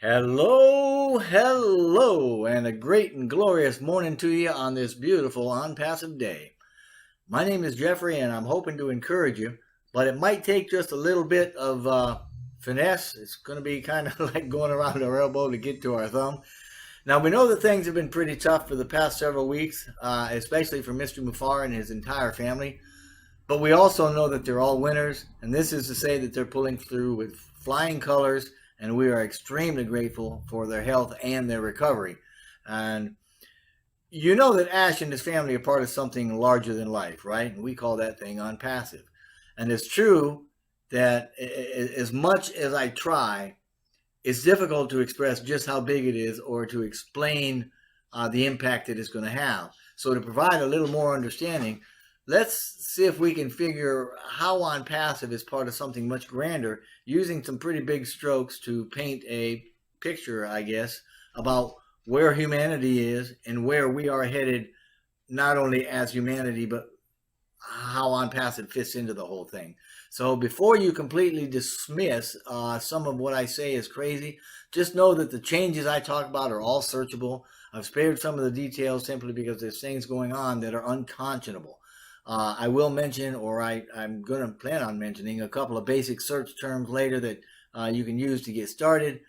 Hello, hello, and a great and glorious morning to you on this beautiful Onpassive day. My name is Jeffrey, and I'm hoping to encourage you, but it might take just a little bit of finesse. It's going to be kind of like going around our elbow to get to our thumb. Now, we know that things have been pretty tough for the past several weeks, especially for Mr. Mufar and his entire family. But we also know that they're all winners, and this is to say that they're pulling through with flying colors, and we are extremely grateful for their health and their recovery. And you know that Ash and his family are part of something larger than life, right? And we call that thing Onpassive. And it's true that as much as I try, it's difficult to express just how big it is or to explain the impact that it's going to have. So to provide a little more understanding, let's see if we can figure how Onpassive is part of something much grander, using some pretty big strokes to paint a picture, I guess, about where humanity is and where we are headed, not only as humanity, but how Onpassive fits into the whole thing. So before you completely dismiss some of what I say is crazy, just know that the changes I talk about are all searchable. I've spared some of the details simply because there's things going on that are unconscionable. I will mention, or I'm going to plan on mentioning, a couple of basic search terms later that you can use to get started.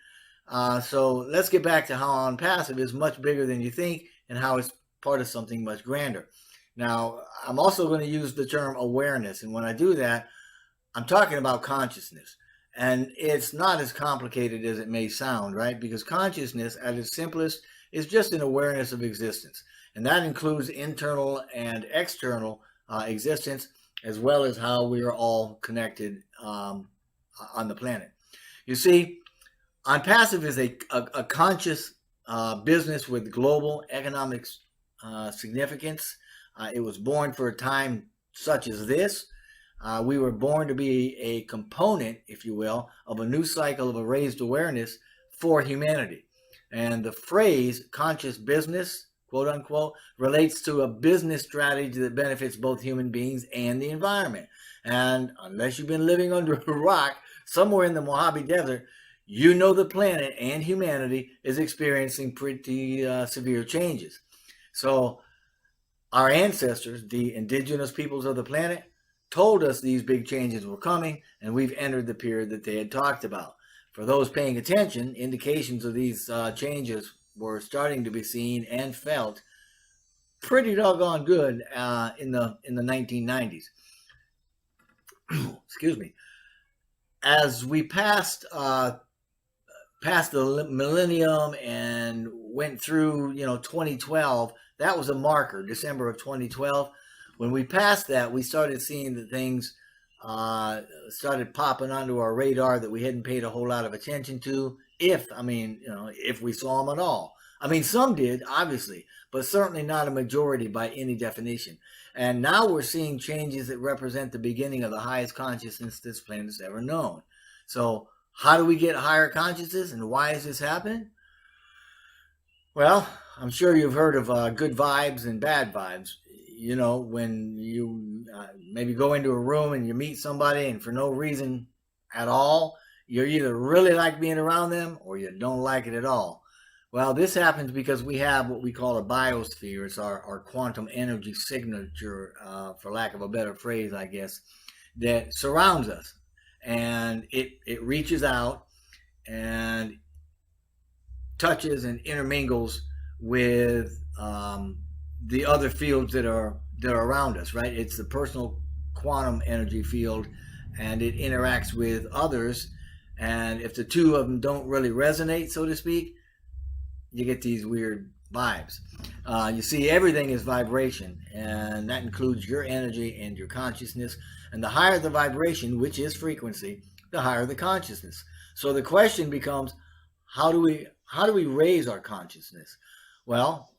So let's get back to how Onpassive is much bigger than you think and how it's part of something much grander. Now, I'm also going to use the term awareness, and when I do that, I'm talking about consciousness. And it's not as complicated as it may sound, right? Because consciousness, at its simplest, is just an awareness of existence. And that includes internal and external existence, as well as how we are all connected on the planet. You see, Onpassive is a conscious business with global economic significance. It was born for a time such as this. We were born to be a component, if you will, of a new cycle of a raised awareness for humanity. And the phrase conscious business, quote unquote, relates to a business strategy that benefits both human beings and the environment. And unless you've been living under a rock somewhere in the Mojave Desert, you know the planet and humanity is experiencing pretty severe changes. So our ancestors, the indigenous peoples of the planet, told us these big changes were coming, and we've entered the period that they had talked about. For those paying attention, indications of these changes were starting to be seen and felt pretty doggone good in the 1990s. Excuse me. As we passed the millennium and went through 2012, that was a marker, December of 2012. When we passed that, we started seeing that things started popping onto our radar that we hadn't paid a whole lot of attention to, if we saw them at all. I mean, some did, obviously, but certainly not a majority by any definition. And now we're seeing changes that represent the beginning of the highest consciousness this planet's ever known. So how do we get higher consciousness, and why is this happening? Well, I'm sure you've heard of good vibes and bad vibes. When you maybe go into a room and you meet somebody and for no reason at all, you either really like being around them or you don't like it at all. Well, this happens because we have what we call a biosphere. It's our quantum energy signature, for lack of a better phrase, I guess, that surrounds us. And it reaches out and touches and intermingles with the other fields that are around us, right? It's the personal quantum energy field, and it interacts with others. And if the two of them don't really resonate, so to speak, you get these weird vibes. You see, everything is vibration, and that includes your energy and your consciousness. And the higher the vibration, which is frequency, the higher the consciousness. So the question becomes, how do we raise our consciousness? Well,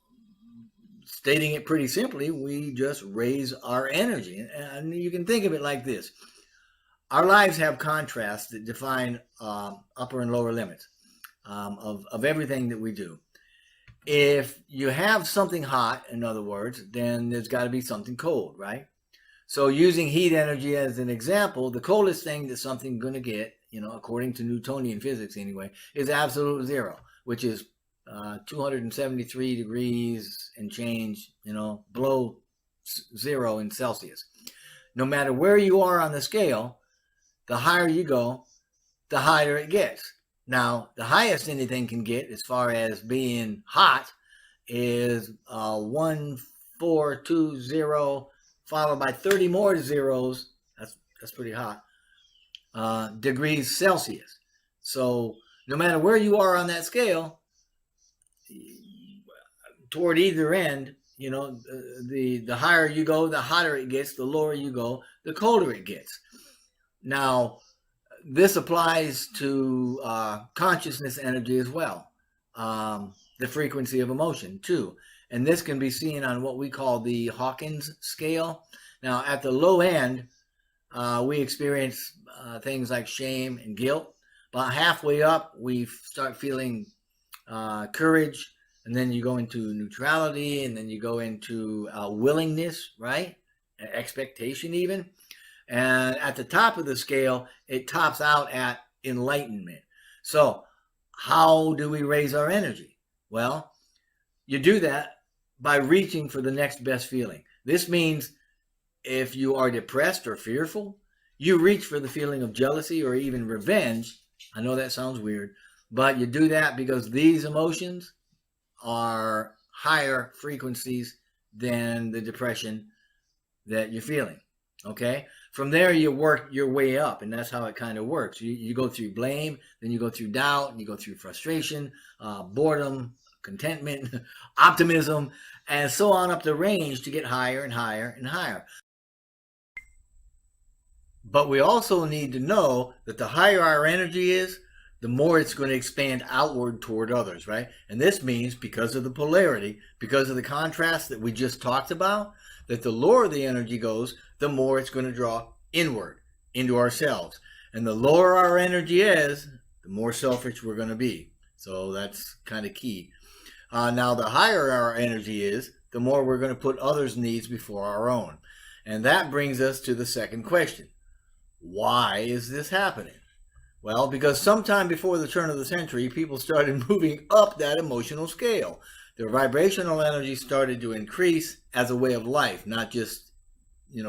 stating it pretty simply, we just raise our energy. And you can think of it like this. Our lives have contrasts that define upper and lower limits of everything that we do. If you have something hot, in other words, then there's got to be something cold, right? So using heat energy as an example, the coldest thing that something's going to get according to Newtonian physics anyway, is absolute zero, which is 273 degrees and change, below zero in Celsius. No matter where you are on the scale, the higher you go, the higher it gets. Now, the highest anything can get as far as being hot is 1420 followed by 30 more zeros. That's pretty hot. Degrees Celsius. So no matter where you are on that scale, toward either end, the higher you go, the hotter it gets. The lower you go, the colder it gets. Now, this applies to consciousness energy as well, the frequency of emotion too. And this can be seen on what we call the Hawkins scale. Now, at the low end, we experience things like shame and guilt. About halfway up, we start feeling courage, and then you go into neutrality, and then you go into willingness, right? Expectation even. And at the top of the scale, it tops out at enlightenment. So how do we raise our energy? Well, you do that by reaching for the next best feeling. This means if you are depressed or fearful, you reach for the feeling of jealousy or even revenge. I know that sounds weird, but you do that because these emotions are higher frequencies than the depression that you're feeling. Okay? From there, you work your way up, and that's how it kind of works. You go through blame, then you go through doubt, and you go through frustration, boredom, contentment, optimism, and so on up the range to get higher and higher and higher. But we also need to know that the higher our energy is, the more it's going to expand outward toward others, right? And this means because of the polarity, because of the contrast that we just talked about, that the lower the energy goes, the more it's going to draw inward into ourselves. And the lower our energy is, the more selfish we're going to be. So that's kind of key. Now, the higher our energy is, the more we're going to put others' needs before our own. And that brings us to the second question. Why is this happening? Well, because sometime before the turn of the century, people started moving up that emotional scale. Their vibrational energy started to increase as a way of life, not just,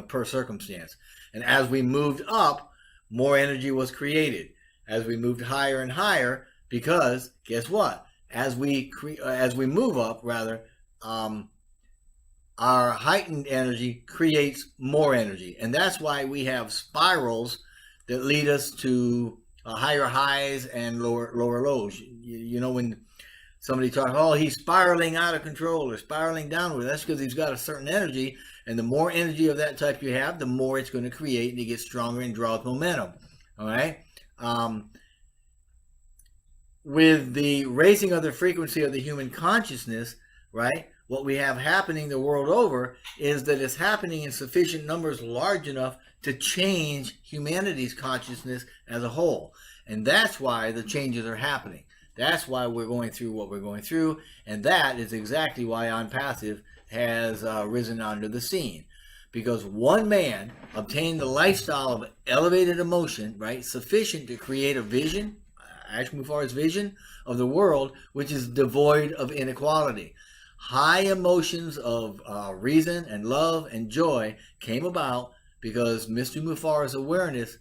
per circumstance. And as we moved up, more energy was created. As we moved higher and higher, because guess what? As we move up, our heightened energy creates more energy. And that's why we have spirals that lead us to higher highs and lower lows. When somebody talks, oh, he's spiraling out of control or spiraling downward, that's because he's got a certain energy. And the more energy of that type you have, the more it's going to create, and it gets stronger and draws momentum. All right? With the raising of the frequency of the human consciousness, right, what we have happening the world over is that it's happening in sufficient numbers large enough to change humanity's consciousness as a whole. And that's why the changes are happening. That's why we're going through what we're going through. And that is exactly why Onpassive has risen onto the scene. Because one man obtained the lifestyle of elevated emotion, right, sufficient to create a vision, Ashmufar's vision of the world, which is devoid of inequality. High emotions of reason and love and joy came about because Mr. Mufar's awareness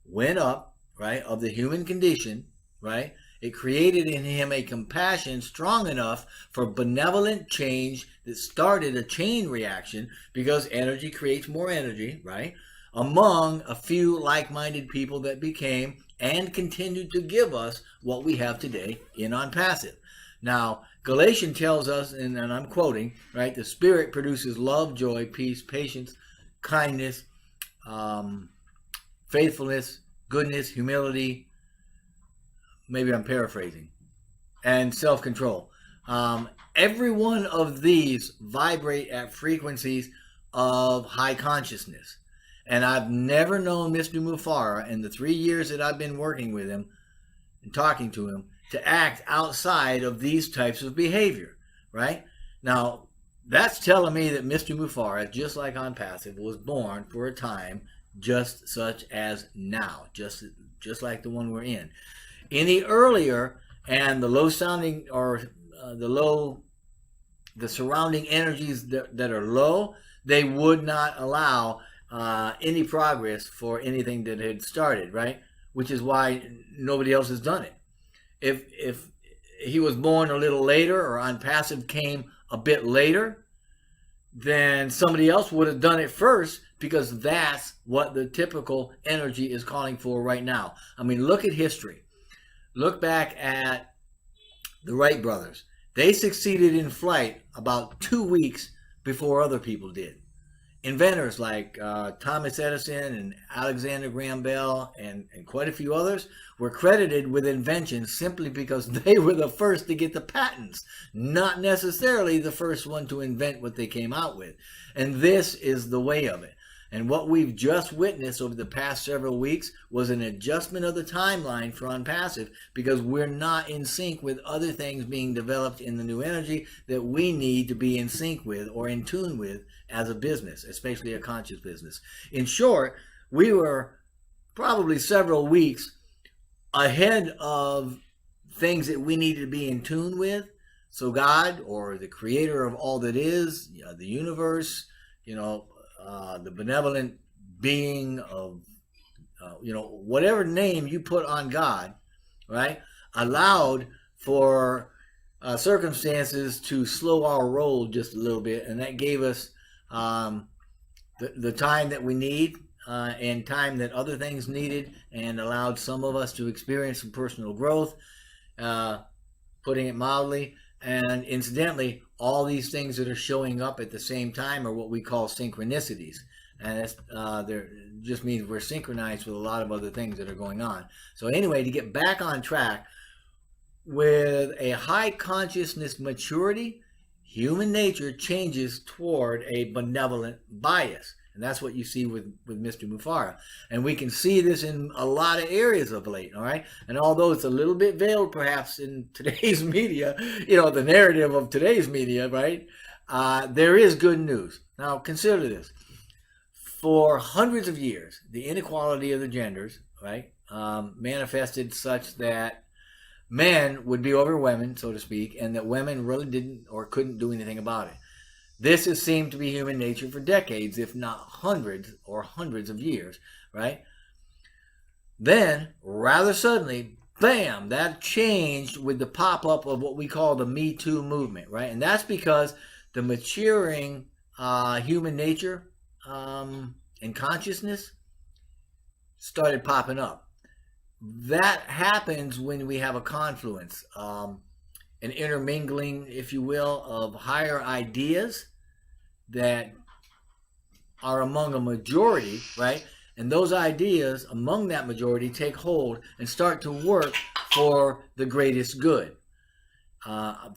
went up, right, of the human condition, right? It created in him a compassion strong enough for benevolent change that started a chain reaction, because energy creates more energy, right, among a few like-minded people that became and continued to give us what we have today in Onpassive. Now, Galatians tells us, and I'm quoting, right, the Spirit produces love, joy, peace, patience, kindness, faithfulness, goodness, humility, maybe I'm paraphrasing, and self-control. Every one of these vibrate at frequencies of high consciousness. And I've never known Mr. Mufara in the 3 years that I've been working with him and talking to him to act outside of these types of behavior, right? Now, that's telling me that Mr. Mufara, just like Onpassive, was born for a time just such as now, just just like the one we're in. Any earlier, and the low sounding or the surrounding energies that are low, they would not allow any progress for anything that had started, right? Which is why nobody else has done it. If he was born a little later, or Onpassive came a bit later, then somebody else would have done it first, because that's what the typical energy is calling for right now. I mean, look at history. Look back at the Wright brothers. They succeeded in flight about 2 weeks before other people did. Inventors like Thomas Edison and Alexander Graham Bell and quite a few others were credited with inventions simply because they were the first to get the patents, not necessarily the first one to invent what they came out with. And this is the way of it. And what we've just witnessed over the past several weeks was an adjustment of the timeline for Onpassive, because we're not in sync with other things being developed in the new energy that we need to be in sync with or in tune with as a business, especially a conscious business. In short, we were probably several weeks ahead of things that we needed to be in tune with. So God, or the creator of all that is, the universe, the benevolent being of, whatever name you put on God, right, allowed for circumstances to slow our roll just a little bit. And that gave us the time that we need and time that other things needed, and allowed some of us to experience some personal growth, putting it mildly. And incidentally, all these things that are showing up at the same time are what we call synchronicities. And that's, just means we're synchronized with a lot of other things that are going on. So anyway, to get back on track, with a high consciousness maturity, human nature changes toward a benevolent bias. And that's what you see with Mr. Mufara. And we can see this in a lot of areas of late, all right? And although it's a little bit veiled perhaps in today's media, the narrative of today's media, right? There is good news. Now, consider this. For hundreds of years, the inequality of the genders, right, manifested such that men would be over women, so to speak, and that women really didn't or couldn't do anything about it. This has seemed to be human nature for decades, if not hundreds of years, right? Then, rather suddenly, bam, that changed with the pop-up of what we call the Me Too movement, right? And that's because the maturing human nature and consciousness started popping up. That happens when we have a confluence, an intermingling, if you will, of higher ideas that are among a majority, right? And those ideas among that majority take hold and start to work for the greatest good,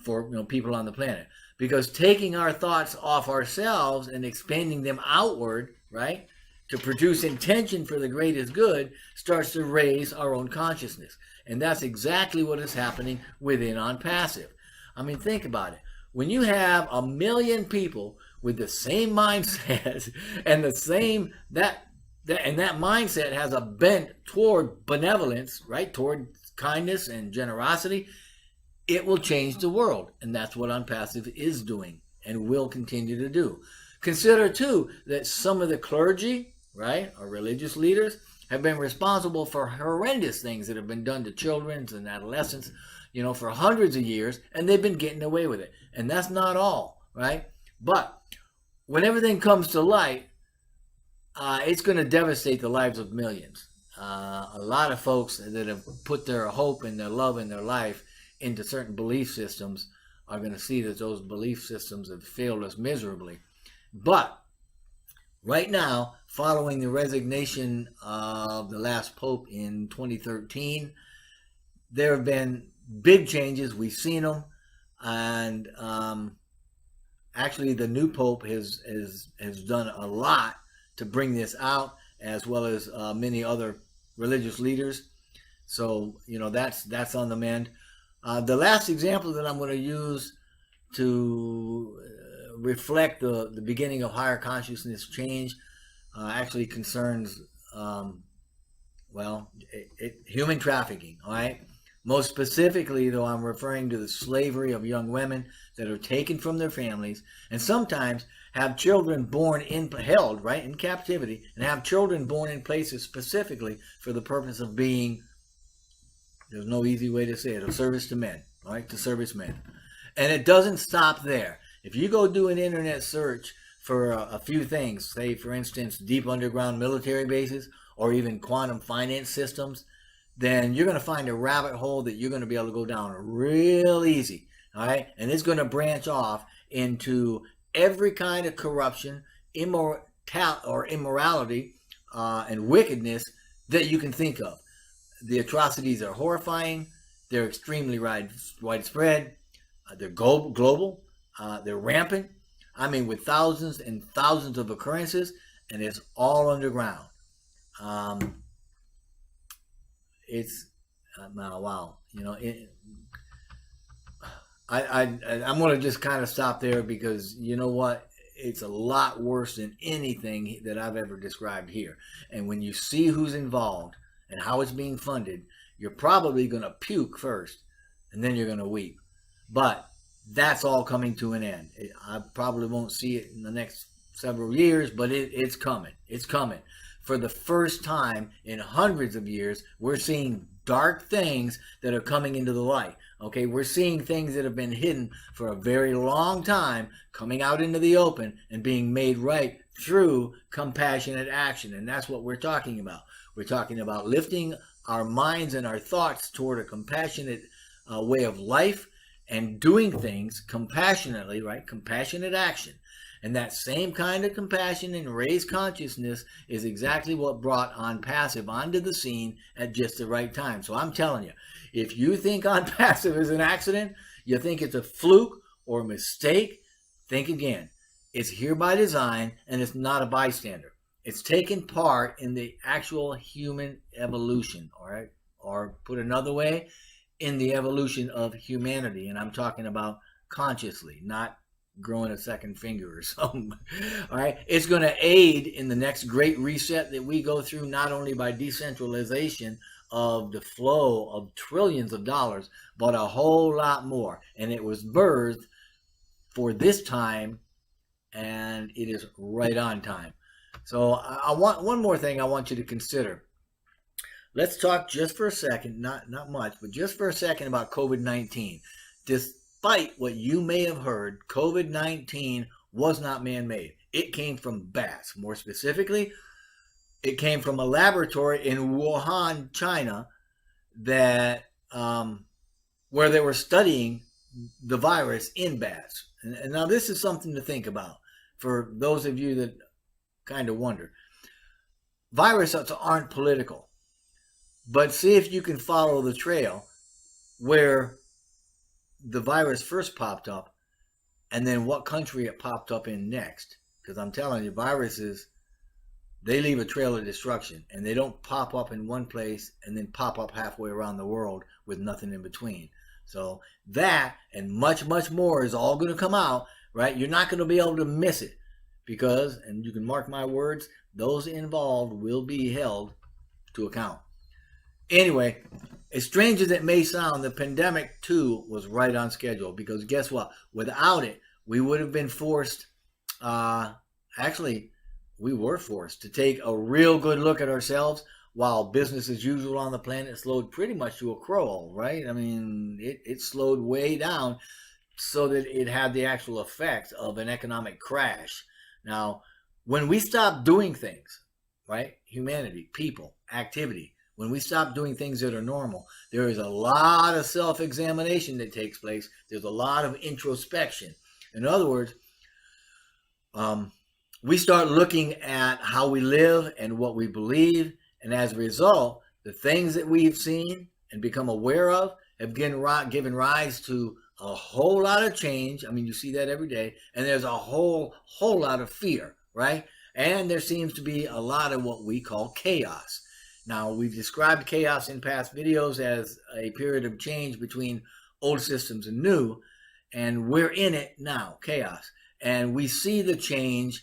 for people on the planet. Because taking our thoughts off ourselves and expanding them outward, right, to produce intention for the greatest good, starts to raise our own consciousness. And that's exactly what is happening within Onpassive. I mean, think about it. When you have 1 million people with the same mindset and the same, that mindset has a bent toward benevolence, right, toward kindness and generosity, it will change the world. And that's what Onpassive is doing and will continue to do. Consider, too, that some of the clergy, right, or religious leaders, have been responsible for horrendous things that have been done to children and adolescents, for hundreds of years, and they've been getting away with it. And that's not all, right? But when everything comes to light, it's going to devastate the lives of millions. A lot of folks that have put their hope and their love and their life into certain belief systems are going to see that those belief systems have failed us miserably. But right now, following the resignation of the last pope in 2013, there have been big changes. We've seen them. And actually, the new pope has done a lot to bring this out, as well as many other religious leaders. So, that's on the mend. The last example that I'm going to use to reflect the beginning of higher consciousness change actually concerns, well, human trafficking, all right? Most specifically, though, I'm referring to the slavery of young women that are taken from their families and sometimes have children born held, right, in captivity, and have children born in places specifically for the purpose of being, there's no easy way to say it, of service to men, all right, to service men. And it doesn't stop there. If you go do an internet search for a few things, say, for instance, deep underground military bases or even quantum finance systems, then you're going to find a rabbit hole that you're going to be able to go down real easy. All right. And it's going to branch off into every kind of corruption, immorality, and wickedness that you can think of. The atrocities are horrifying. They're extremely widespread. They're global. They're rampant. I mean, with thousands and thousands of occurrences, and it's all underground. It's wow. You know, I'm going to just kind of stop there because you know what? It's a lot worse than anything that I've ever described here. And when you see who's involved and how it's being funded, you're probably going to puke first, and then you're going to weep. But that's all coming to an end. I probably won't see it in the next several years, but it's coming. It's coming. For the first time in hundreds of years, we're seeing dark things that are coming into the light. Okay, we're seeing things that have been hidden for a very long time coming out into the open and being made right through compassionate action. And that's what we're talking about. We're talking about lifting our minds and our thoughts toward a compassionate way of life and doing things compassionately, right? Compassionate action. And that same kind of compassion and raised consciousness is exactly what brought Onpassive onto the scene at just the right time. So I'm telling you, if you think Onpassive is an accident, you think it's a fluke or a mistake, think again. It's here by design, and it's not a bystander. It's taken part in the actual human evolution, all right? Or put another way, in the evolution of humanity. And I'm talking about consciously, not growing a second finger or something. All right. It's going to aid in the next great reset that we go through, not only by decentralization of the flow of trillions of dollars, but a whole lot more. And it was birthed for this time, and it is right on time. So I want one more thing I want you to consider. Let's talk just for a second, not much, but just for a second about COVID-19. Despite what you may have heard, COVID-19 was not man-made. It came from bats. More specifically, it came from a laboratory in Wuhan, China, that where they were studying the virus in bats. And now this is something to think about for those of you that kind of wonder. Viruses aren't political. But see if you can follow the trail where the virus first popped up and then what country it popped up in next. Because I'm telling you, viruses, they leave a trail of destruction, and they don't pop up in one place and then pop up halfway around the world with nothing in between. So that and much, much more is all going to come out, right? You're not going to be able to miss it because, and you can mark my words, those involved will be held to account. Anyway, as strange as it may sound, the pandemic too was right on schedule because guess what? Without it, we would have been forced, actually, we were forced to take a real good look at ourselves while business as usual on the planet slowed pretty much to a crawl, right? I mean, it slowed way down so that it had the actual effect of an economic crash. Now, when we stop doing things, right? Humanity, people, activity, when we stop doing things that are normal, there is a lot of self-examination that takes place. There's a lot of introspection. In other words, we start looking at how we live and what we believe. And as a result, the things that we've seen and become aware of have given rise to a whole lot of change. I mean, you see that every day. And there's a whole lot of fear, right? And there seems to be a lot of what we call chaos. Now, we've described chaos in past videos as a period of change between old systems and new, and we're in it now, chaos. And we see the change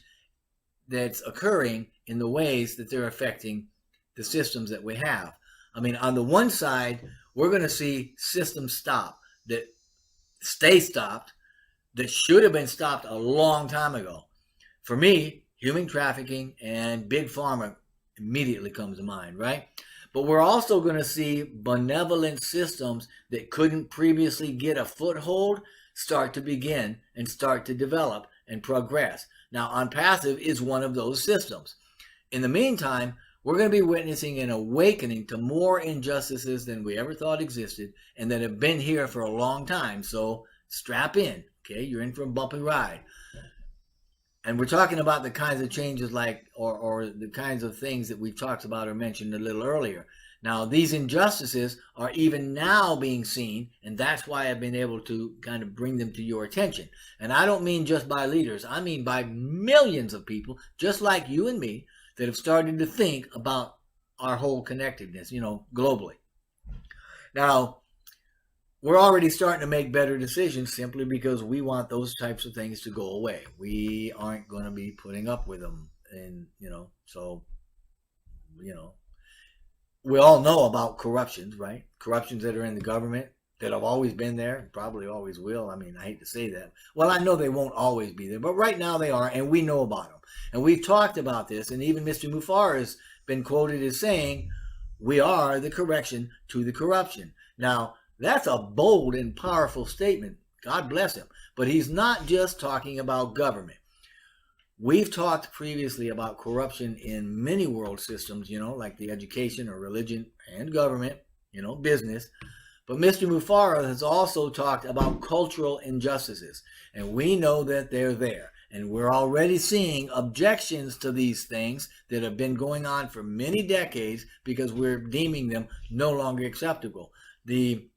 that's occurring in the ways that they're affecting the systems that we have. I mean, on the one side, we're going to see systems stop that stay stopped that should have been stopped a long time ago. For me, human trafficking and big pharma immediately comes to mind, right? But we're also going to see benevolent systems that couldn't previously get a foothold start to begin and start to develop and progress. Now, Onpassive is one of those systems. In the meantime, we're going to be witnessing an awakening to more injustices than we ever thought existed and that have been here for a long time. So strap in, okay? You're in for a bumpy ride. And we're talking about the kinds of changes or the kinds of things that we've talked about or mentioned a little earlier. Now, these injustices are even now being seen, and that's why I've been able to kind of bring them to your attention. And I don't mean just by leaders. I mean by millions of people, just like you and me, that have started to think about our whole connectedness, globally. Now, we're already starting to make better decisions simply because we want those types of things to go away. We aren't going to be putting up with them. And, we all know about corruptions, right? Corruptions that are in the government that have always been there and probably always will. I mean, I hate to say that. Well, I know they won't always be there, but right now they are, and we know about them. And we've talked about this, and even Mr. Mufar has been quoted as saying, we are the correction to the corruption. Now, that's a bold and powerful statement. God bless him. But he's not just talking about government. We've talked previously about corruption in many world systems, like the education or religion and government, business. But Mr. Mufara has also talked about cultural injustices. And we know that they're there. And we're already seeing objections to these things that have been going on for many decades because we're deeming them no longer acceptable. The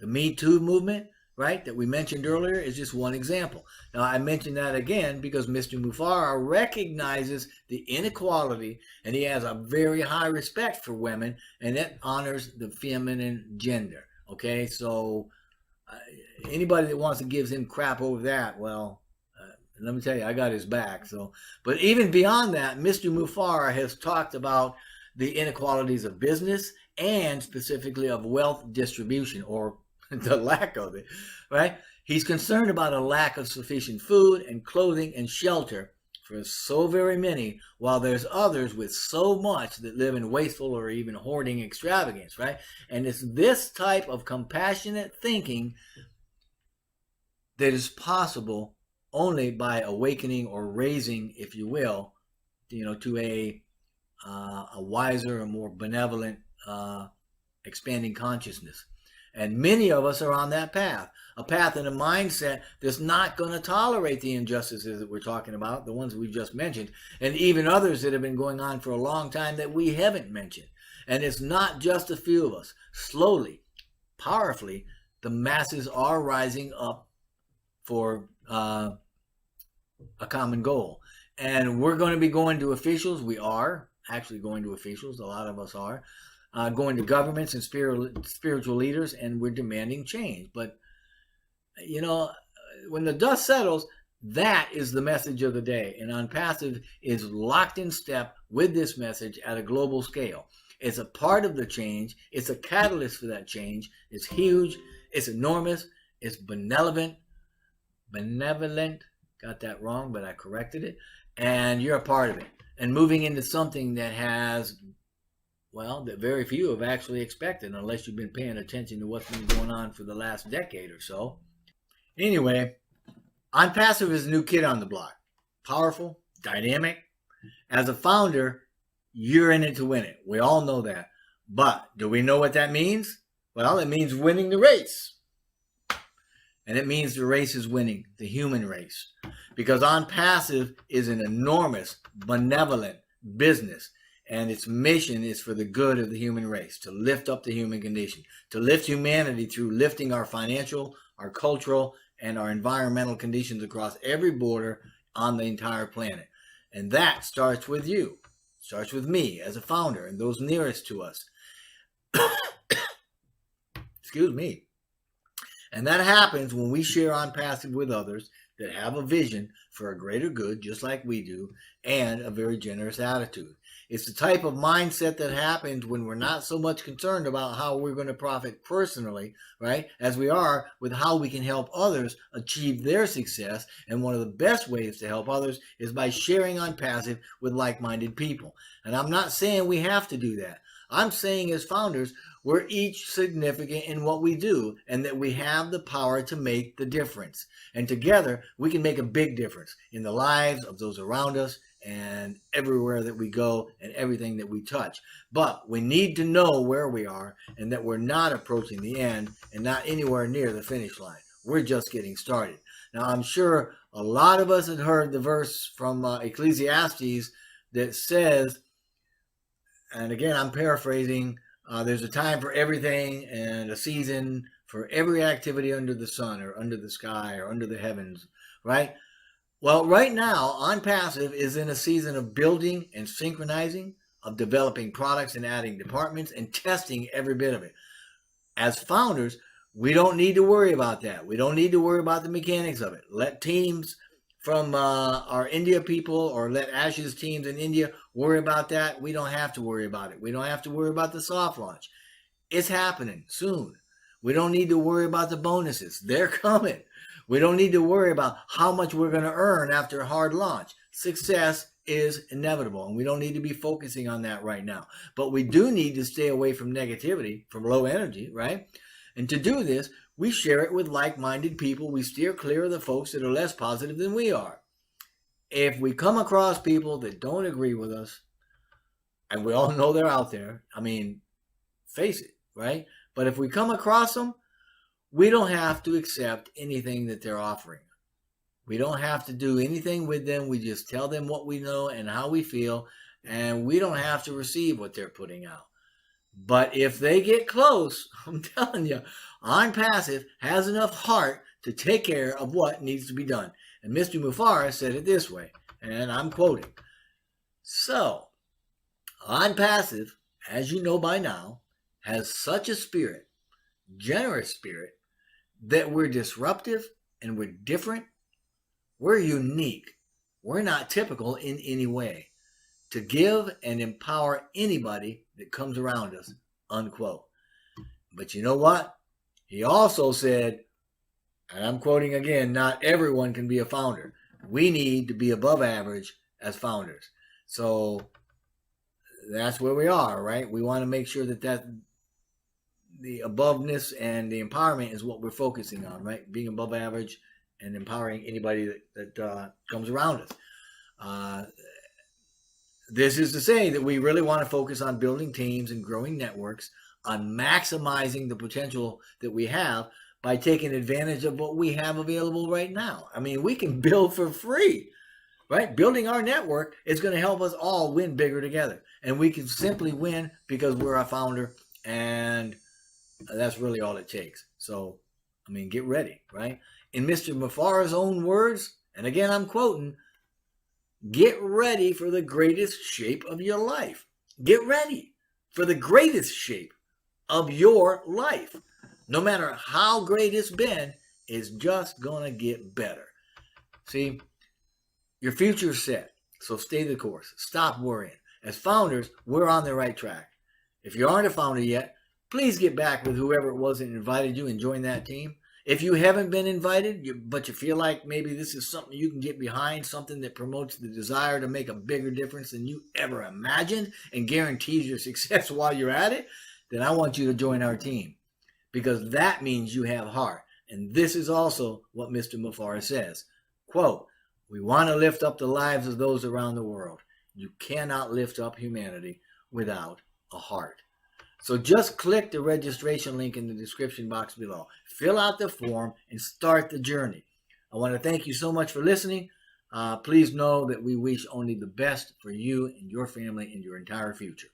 Me Too movement, right, that we mentioned earlier is just one example. Now, I mention that again because Mr. Mufara recognizes the inequality and he has a very high respect for women, and that honors the feminine gender. Okay, so anybody that wants to give him crap over that, well, let me tell you, I got his back. So, but even beyond that, Mr. Mufara has talked about the inequalities of business and specifically of wealth distribution, or the lack of it, right? He's concerned about a lack of sufficient food and clothing and shelter for so very many, while there's others with so much that live in wasteful or even hoarding extravagance, right? And it's this type of compassionate thinking that is possible only by awakening or raising, if you will, to a wiser and more benevolent, expanding consciousness. And many of us are on that path, a path and a mindset that's not going to tolerate the injustices that we're talking about, the ones we just mentioned, and even others that have been going on for a long time that we haven't mentioned. And it's not just a few of us. Slowly, powerfully, the masses are rising up for a common goal. And we're going to be going to officials. We are actually going to officials. A lot of us are. Going to governments and spiritual leaders, and we're demanding change. But, when the dust settles, that is the message of the day. And Onpassive is locked in step with this message at a global scale. It's a part of the change. It's a catalyst for that change. It's huge. It's enormous. It's benevolent. Got that wrong, but I corrected it. And you're a part of it. And moving into something that has, that very few have actually expected, unless you've been paying attention to what's been going on for the last decade or so. Anyway, Onpassive is a new kid on the block. Powerful, dynamic. As a founder, you're in it to win it. We all know that. But do we know what that means? Well, it means winning the race. And it means the race is winning, the human race. Because Onpassive is an enormous, benevolent business. And its mission is for the good of the human race, to lift up the human condition, to lift humanity through lifting our financial, our cultural, and our environmental conditions across every border on the entire planet. And that starts with you, starts with me as a founder and those nearest to us. Excuse me. And that happens when we share Onpassive with others, that have a vision for a greater good, just like we do, and a very generous attitude. It's the type of mindset that happens when we're not so much concerned about how we're going to profit personally, right, as we are with how we can help others achieve their success. And one of the best ways to help others is by sharing Onpassive with like-minded people. And I'm not saying we have to do that. I'm saying as founders, we're each significant in what we do and that we have the power to make the difference. And together, we can make a big difference in the lives of those around us and everywhere that we go and everything that we touch. But we need to know where we are and that we're not approaching the end and not anywhere near the finish line. We're just getting started. Now, I'm sure a lot of us had heard the verse from Ecclesiastes that says, and again, I'm paraphrasing, there's a time for everything and a season for every activity under the sun or under the sky or under the heavens, right? Well, right now, Onpassive is in a season of building and synchronizing, of developing products and adding departments and testing every bit of it. As founders, we don't need to worry about that. We don't need to worry about the mechanics of it. Let teams from our India people or let Ash's teams in India worry about that. We don't have to worry about it. We don't have to worry about the soft launch. It's happening soon. We don't need to worry about the bonuses. They're coming. We don't need to worry about how much we're going to earn after a hard launch. Success is inevitable, and we don't need to be focusing on that right now. But we do need to stay away from negativity, from low energy, right? And to do this, we share it with like-minded people. We steer clear of the folks that are less positive than we are. If we come across people that don't agree with us, and we all know they're out there, I mean, face it, right? But if we come across them, we don't have to accept anything that they're offering. We don't have to do anything with them. We just tell them what we know and how we feel, and we don't have to receive what they're putting out. But if they get close, I'm telling you, Onpassive has enough heart to take care of what needs to be done. And Mr. Mufara said it this way, and I'm quoting. So, Onpassive, as you know by now, has such a spirit, generous spirit, that we're disruptive and we're different. We're unique. We're not typical in any way. To give and empower anybody that comes around us, unquote. But you know what? He also said, and I'm quoting again, not everyone can be a founder. We need to be above average as founders. So that's where we are, right? We want to make sure that the aboveness and the empowerment is what we're focusing on, right? Being above average and empowering anybody that comes around us. This is to say that we really want to focus on building teams and growing networks, on maximizing the potential that we have by taking advantage of what we have available right now. I mean, we can build for free, right? Building our network is going to help us all win bigger together. And we can simply win because we're a founder, and that's really all it takes. So, I mean, get ready, right? In Mr. Mufara's own words, and again, I'm quoting, get ready for the greatest shape of your life. Get ready for the greatest shape of your life. No matter how great it's been, it's just going to get better. See, your future's set, so stay the course. Stop worrying. As founders, we're on the right track. If you aren't a founder yet, please get back with whoever it was that invited you and join that team. If you haven't been invited, but you feel like maybe this is something you can get behind, something that promotes the desire to make a bigger difference than you ever imagined and guarantees your success while you're at it, then I want you to join our team, because that means you have heart. And this is also what Mr. Mufara says. Quote, we want to lift up the lives of those around the world. You cannot lift up humanity without a heart. So just click the registration link in the description box below. Fill out the form and start the journey. I want to thank you so much for listening. Please know that we wish only the best for you and your family and your entire future.